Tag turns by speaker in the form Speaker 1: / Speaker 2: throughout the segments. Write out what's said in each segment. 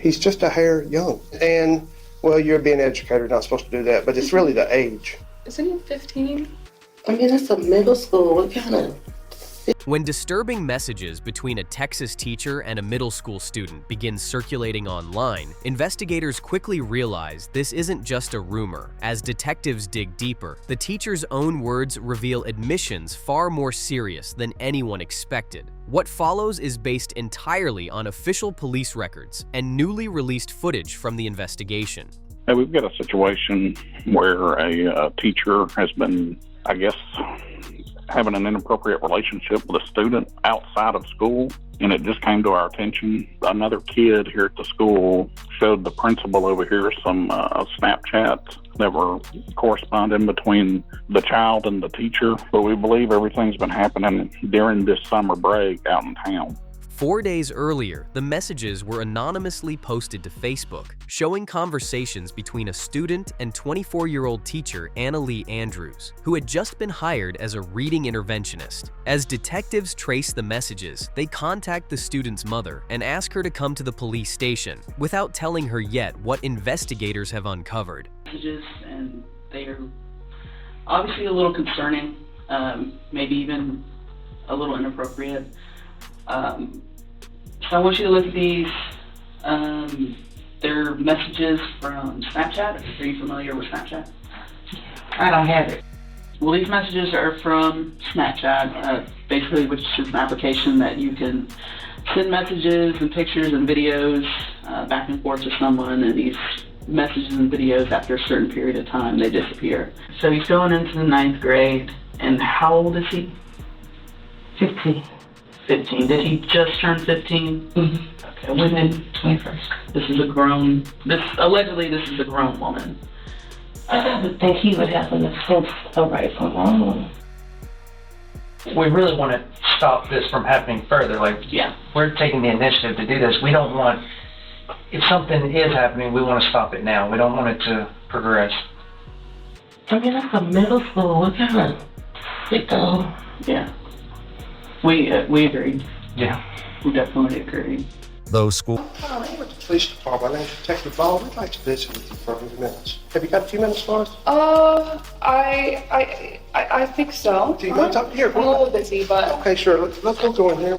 Speaker 1: He's just a hair young. And, well, you're being an educator, not supposed to do that, but it's really the age.
Speaker 2: Isn't he 15?
Speaker 3: I mean, that's a middle school. What kind of...
Speaker 4: When disturbing messages between a Texas teacher and a middle school student begin circulating online, investigators quickly realize this isn't just a rumor. As detectives dig deeper, the teacher's own words reveal admissions far more serious than anyone expected. What follows is based entirely on official police records and newly released footage from the investigation.
Speaker 5: Hey, we've got a situation where a teacher has been, I guess, having an inappropriate relationship with a student outside of school, and it just came to our attention. Another kid here at the school showed the principal over here some Snapchats that were corresponding between the child and the teacher, but we believe everything's been happening during this summer break out in town.
Speaker 4: 4 days earlier, the messages were anonymously posted to Facebook, showing conversations between a student and 24-year-old teacher Anna Lee Andrews, who had just been hired as a reading interventionist. As detectives trace the messages, they contact the student's mother and ask her to come to the police station, without telling her yet what investigators have uncovered.
Speaker 6: Messages, and they are obviously a little concerning, maybe even a little inappropriate. So I want you to look at these. They're messages from Snapchat. Are you familiar with Snapchat?
Speaker 3: I don't have it.
Speaker 6: Well, these messages are from Snapchat, basically, which is an application that you can send messages and pictures and videos back and forth to someone, and these messages and videos, after a certain period of time, they disappear. So he's going into the 9th grade, and how old is he?
Speaker 3: 15.
Speaker 6: 15. Did he just turn 15?
Speaker 3: Mm-hmm.
Speaker 6: Okay. When did
Speaker 3: 21st.
Speaker 6: Allegedly this is a grown woman.
Speaker 3: I would think he would have enough sense of right from wrong.
Speaker 7: We really want to stop this from happening further. We're taking the initiative to do this. We don't want, if something is happening, we want to stop it now. We don't want it to progress.
Speaker 3: I mean, that's a middle school. What kind of sicko?
Speaker 6: Yeah. We agree.
Speaker 7: Yeah.
Speaker 6: We definitely agree.
Speaker 8: Those schools.
Speaker 1: I'm with the police department. My name's Detective Ball. We'd like to visit with you for a few minutes. Have you got a few minutes for us?
Speaker 2: I think so.
Speaker 1: Do you want to talk here?
Speaker 2: I'm a little busy, but...
Speaker 1: Okay, sure. Let's go in here.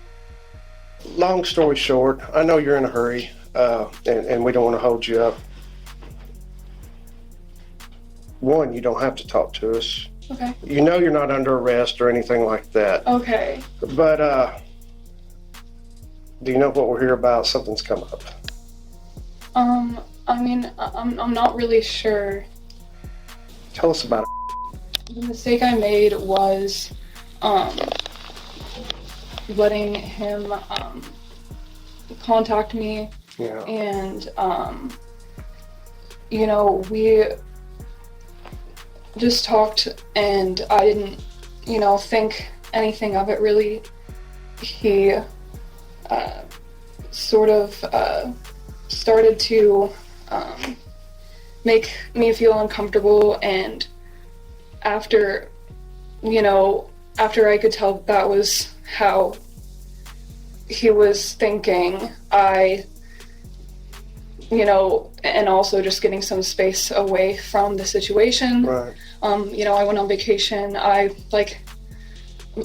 Speaker 1: Long story short, I know you're in a hurry, and we don't want to hold you up. One, you don't have to talk to us.
Speaker 2: Okay.
Speaker 1: You know you're not under arrest or anything like that.
Speaker 2: Okay.
Speaker 1: But, do you know what we're here about? Something's come up.
Speaker 2: I mean, I'm not really sure.
Speaker 1: Tell us about it.
Speaker 2: The mistake I made was, letting him, contact me.
Speaker 1: Yeah.
Speaker 2: And, you know, we just talked, and I didn't, think anything of it really. He sort of started to make me feel uncomfortable, and after I could tell that was how he was thinking, and also just getting some space away from the situation.
Speaker 1: Right.
Speaker 2: I went on vacation. I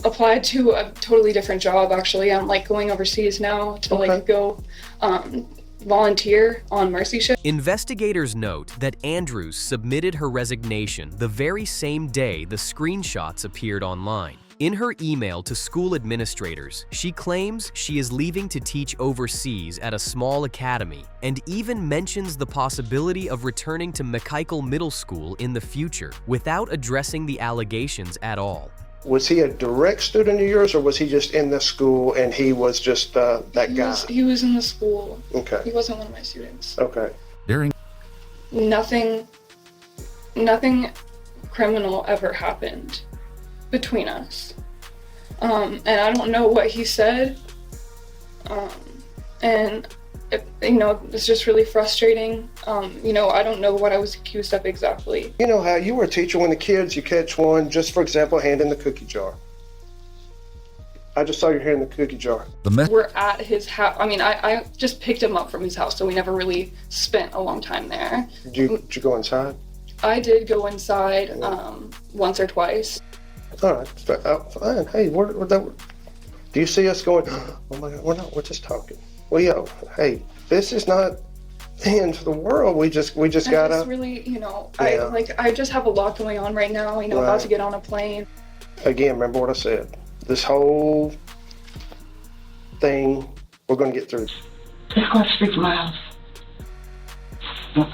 Speaker 2: applied to a totally different job, actually. I'm going overseas now to go volunteer on Mercy Ship.
Speaker 4: Investigators note that Andrews submitted her resignation the very same day the screenshots appeared online. In her email to school administrators, she claims she is leaving to teach overseas at a small academy, and even mentions the possibility of returning to McKeichel Middle School in the future without addressing the allegations at all.
Speaker 1: Was he a direct student of yours, or was he just in the school and he was just that guy?
Speaker 2: He was in the school.
Speaker 1: Okay.
Speaker 2: He wasn't one of my students.
Speaker 1: Okay.
Speaker 2: Nothing criminal ever happened between us. And I don't know what he said. And it's just really frustrating. I don't know what I was accused of exactly.
Speaker 1: You know how you were a teacher when the kids, you catch one, just for example, hand in the cookie jar. I just saw your hand in the cookie jar.
Speaker 2: We're at his house. I mean, I just picked him up from his house, so we never really spent a long time there.
Speaker 1: Did you go inside?
Speaker 2: I did go inside once or twice.
Speaker 1: All right, fine. Hey, do you see us going, oh my God, we're just talking. Well, hey, this is not the end of the world. We just gotta.
Speaker 2: Just really,
Speaker 1: Yeah.
Speaker 2: I just have a lot going on right now. About to get on a plane.
Speaker 1: Again, remember what I said. This whole thing, we're gonna get through.
Speaker 3: Just across the street from my house.
Speaker 6: Okay.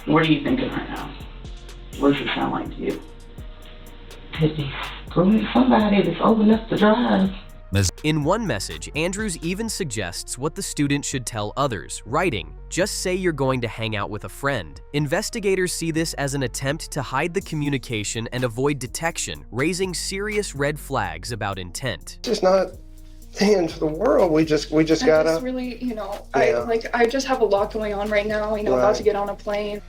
Speaker 6: What are you thinking right now? What does it sound like to you?
Speaker 3: Could be screwing somebody that's old enough to drive.
Speaker 4: In one message, Andrews even suggests what the student should tell others, writing, "Just say you're going to hang out with a friend." Investigators see this as an attempt to hide the communication and avoid detection, raising serious red flags about intent.
Speaker 1: This is not the end of the world. We just gotta.
Speaker 2: Just really, I just have a lot going on right now. About to get on a plane.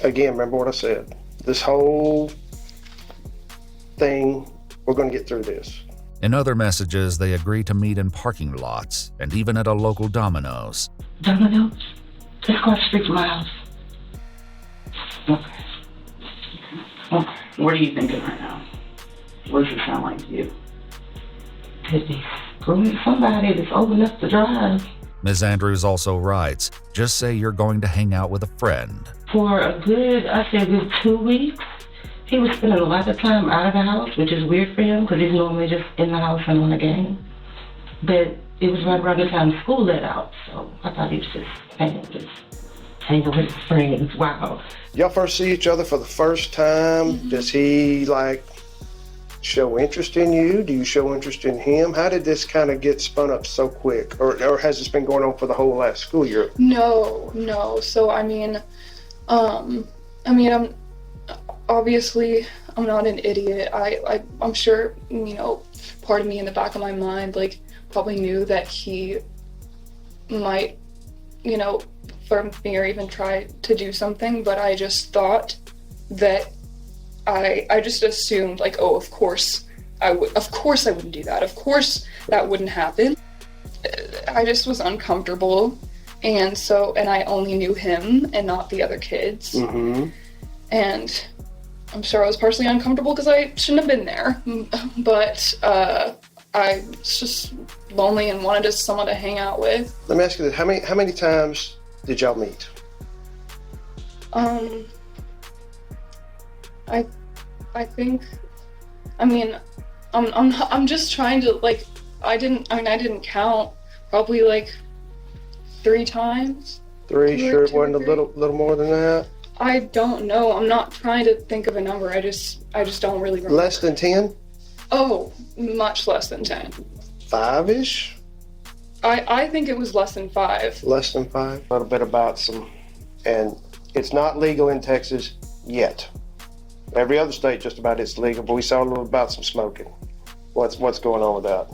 Speaker 1: Again, remember what I said. This whole thing, we're gonna get through this.
Speaker 8: In other messages, they agree to meet in parking lots and even at a local Domino's.
Speaker 3: Domino's? Just across the street from my house.
Speaker 6: Okay. What are you thinking right now? What does it sound like to you?
Speaker 3: Could be screwing somebody that's old enough to drive.
Speaker 8: Ms. Andrews also writes, "Just say you're going to hang out with a friend."
Speaker 3: For a good 2 weeks, he was spending a lot of time out of the house, which is weird for him because he's normally just in the house and on a game. But it was right around the time school let out, so I thought he was just hanging with his friends. Wow.
Speaker 1: Y'all first see each other for the first time.
Speaker 2: Mm-hmm.
Speaker 1: Does he show interest in you? Do you show interest in him? How did this kind of get spun up so quick? Or has this been going on for the whole last school year?
Speaker 2: No. So I'm obviously I'm not an idiot. I'm sure, part of me in the back of my mind, probably knew that he might, flirt me or even try to do something, but I just thought that I just assumed of course I wouldn't do that. Of course that wouldn't happen. I just was uncomfortable, and I only knew him and not the other kids.
Speaker 1: Mm-hmm.
Speaker 2: And I'm sure I was partially uncomfortable because I shouldn't have been there, but I was just lonely and wanted someone to hang out with.
Speaker 1: Let me ask you this: how many times did y'all meet?
Speaker 2: I think, I'm just trying to I didn't count. Probably 3 times.
Speaker 1: 3? Sure, it wasn't a
Speaker 2: 3.
Speaker 1: little more than that.
Speaker 2: I don't know. I'm not trying to think of a number. I just don't really remember.
Speaker 1: Less than 10?
Speaker 2: Oh, much less than 10.
Speaker 1: 5-ish?
Speaker 2: I think it was less than 5.
Speaker 1: Less than 5. A little bit about and it's not legal in Texas yet. Every other state just about it's legal, but we saw a little about some smoking. What's going on with that?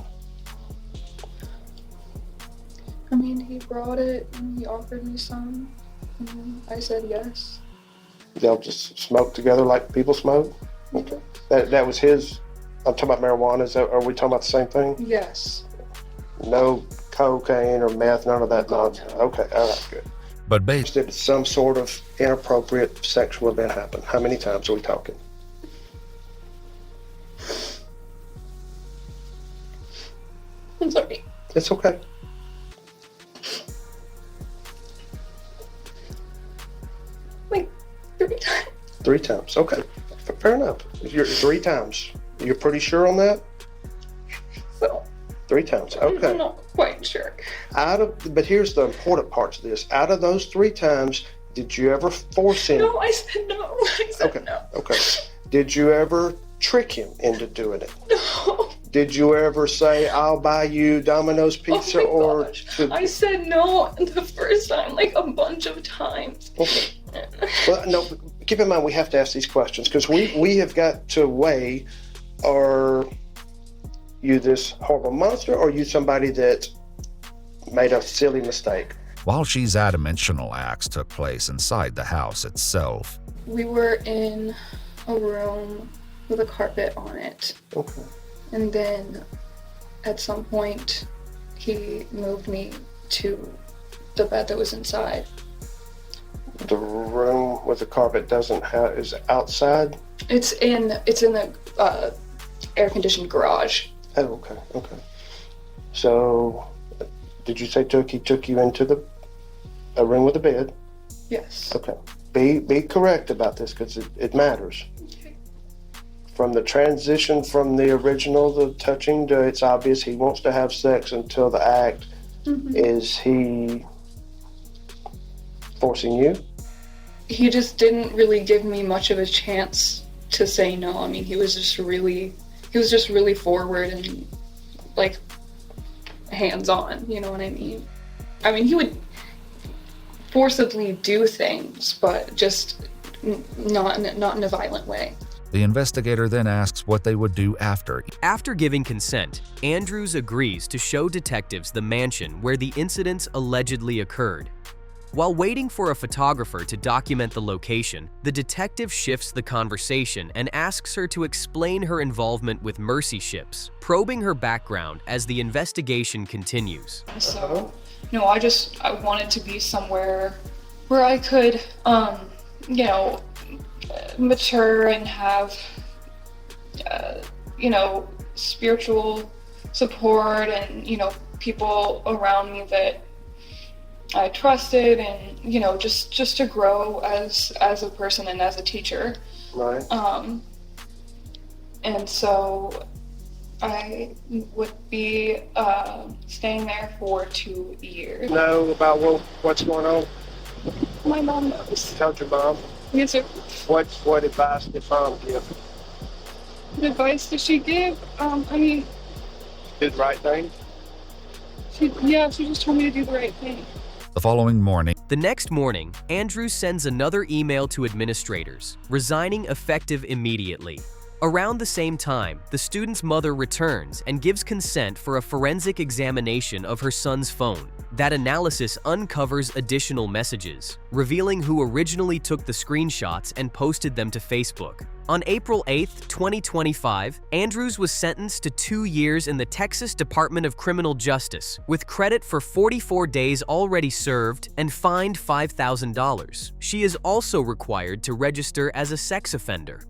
Speaker 2: He brought it and he offered me some, and I said yes.
Speaker 1: They'll just smoke together like people smoke? Okay. That was his. I'm talking about marijuana. Are we talking about the same thing?
Speaker 2: Yes.
Speaker 1: No cocaine or meth, none of that nonsense. Okay, all right, good.
Speaker 8: But based
Speaker 1: Did some sort of inappropriate sexual event happen? How many times are we talking?
Speaker 2: I'm sorry.
Speaker 1: It's okay.
Speaker 2: 3 times.
Speaker 1: 3 times, okay. Fair enough. You're 3 times. You're pretty sure on that?
Speaker 2: So
Speaker 1: 3 times, okay.
Speaker 2: I'm not quite sure.
Speaker 1: But here's the important part to this. Out of those 3 times, did you ever force him?
Speaker 2: No, I said no. I said
Speaker 1: Okay,
Speaker 2: no.
Speaker 1: okay. Did you ever trick him into doing it?
Speaker 2: No.
Speaker 1: Did you ever say, I'll buy you Domino's pizza
Speaker 2: Oh my gosh. I said no the first time, a bunch of times.
Speaker 1: Okay. Well, no, keep in mind we have to ask these questions because we have got to weigh, are you this horrible monster or are you somebody that made a silly mistake?
Speaker 8: while she's adamant acts took place inside the house itself.
Speaker 2: We were in a room with a carpet on it.
Speaker 1: Okay.
Speaker 2: And then at some point, he moved me to the bed that was inside.
Speaker 1: The room with the carpet doesn't have, is outside?
Speaker 2: It's in the air-conditioned garage.
Speaker 1: Oh, okay, okay. So, did you say he took you into a room with a bed?
Speaker 2: Yes.
Speaker 1: Okay. Be correct about this, because it matters.
Speaker 2: Okay.
Speaker 1: From the transition from the original, the touching, to it's obvious he wants to have sex until the act.
Speaker 2: Mm-hmm.
Speaker 1: Is he forcing you?
Speaker 2: He just didn't really give me much of a chance to say no. I mean, he was just really forward and like hands-on, you know what I mean? I mean, he would forcibly do things, but just not in a violent way.
Speaker 8: The investigator then asks what they would do after.
Speaker 4: After giving consent, Andrews agrees to show detectives the mansion where the incidents allegedly occurred. While waiting for a photographer to document the location, the detective shifts the conversation and asks her to explain her involvement with mercy ships, probing her background as the investigation continues.
Speaker 2: So, no, I wanted to be somewhere where I could, you know, mature and have, you know, spiritual support and, you know, people around me that I trusted, and, you know, just to grow as a person and as a teacher.
Speaker 1: Right.
Speaker 2: And so I would be staying there for 2 years.
Speaker 1: Know about what's going on?
Speaker 2: My mom knows.
Speaker 1: Tell your mom.
Speaker 2: Yes, sir.
Speaker 1: What advice did mom give?
Speaker 2: What advice did she give? I mean,
Speaker 1: Did the right thing?
Speaker 2: she just told me to do the right thing.
Speaker 8: The following morning,
Speaker 4: The next morning, Andrews sends another email to administrators, resigning effective immediately. Around the same time, the student's mother returns and gives consent for a forensic examination of her son's phone. That analysis uncovers additional messages, revealing who originally took the screenshots and posted them to Facebook. On April 8, 2025, Andrews was sentenced to 2 years in the Texas Department of Criminal Justice, with credit for 44 days already served and fined $5,000. She is also required to register as a sex offender.